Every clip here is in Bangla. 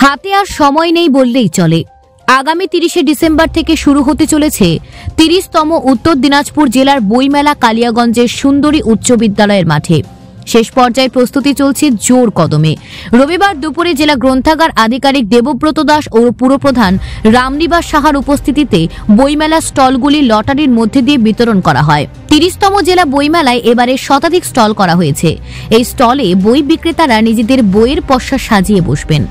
হাতে আর সময় নেই বললেই চলে। আগামী 30শে ডিসেম্বর থেকে শুরু হতে চলেছে 30তম উত্তর দিনাজপুর জেলার বইমেলা কালিয়াগঞ্জের সুন্দরী উচ্চ বিদ্যালয়ের মাঠে। শেষ পর্যায়ে প্রস্তুতি চলছে জোর কদমে। রবিবার দুপুরে জেলা গ্রন্থাগার আধিকারিক দেবব্রত দাস ও পুরপ্রধান রামনিবাস সাহার উপস্থিতিতে বইমেলা স্টলগুলি লটারির মধ্যে দিয়ে বিতরণ করা হয়। 30তম জেলা বইমেলায় এবারে শতাধিক স্টল করা হয়েছে। এই স্টলে বই বিক্রেতারা নিজেদের বইয়ের পসরা সাজিয়ে বসবেন।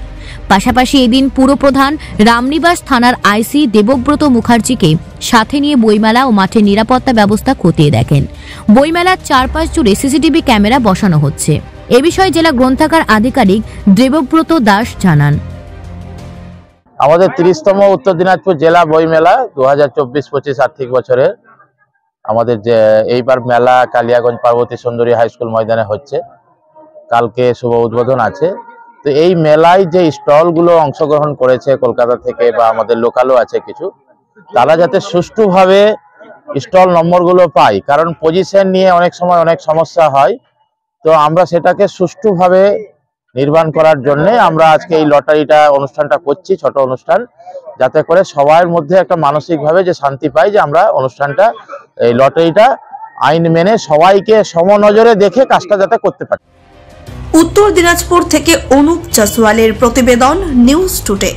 পাশাপাশি এদিন পুরপ্রধান রামনিবাস থানার আইসি দেবব্রত মুখার্জিকে সাথে নিয়ে বইমেলা ও মাঠের নিরাপত্তা ব্যবস্থা খতিয়ে দেখেন। বইমেলার চারপাশ জুড়ে সিসিটিভি ক্যামেরা বসানো হচ্ছে। এ বিষয়ে জেলা গ্রন্থাগার আধিকারিক দেবব্রত দাস জানান, আমাদের 30তম উত্তর দিনাজপুর জেলা বইমেলা 2024-25 আর্থিক বছরে আমাদের যে এইবার মেলা কালিয়াগঞ্জ পার্বতী সুন্দরী হাই স্কুল ময়দানে হচ্ছে। কালকে শুভ উদ্বোধন আছে। তো এই মেলায় যে স্টলগুলো অংশগ্রহণ করেছে কলকাতা থেকে বা আমাদের লোকালও আছে কিছু, তারা যাতে সুষ্ঠুভাবে স্টল নম্বরগুলো পায়, কারণ পজিশন নিয়ে অনেক সময় অনেক সমস্যা হয়। তো আমরা সেটাকে সুষ্ঠুভাবে নির্মাণ করার জন্য আমরা আজকে এই লটারিটা অনুষ্ঠানটা করছি, ছোট অনুষ্ঠান, যাতে করে সবার মধ্যে একটা মানসিকভাবে যে শান্তি পাই যে আমরা অনুষ্ঠানটা এই লটারিটা আইন মেনে সবাইকে সমনজরে দেখে কাজটা যাতে করতে পারি। উত্তর দিনাজপুর থেকে অনুপ জাসওয়ালের প্রতিবেদন, নিউজ টুডে।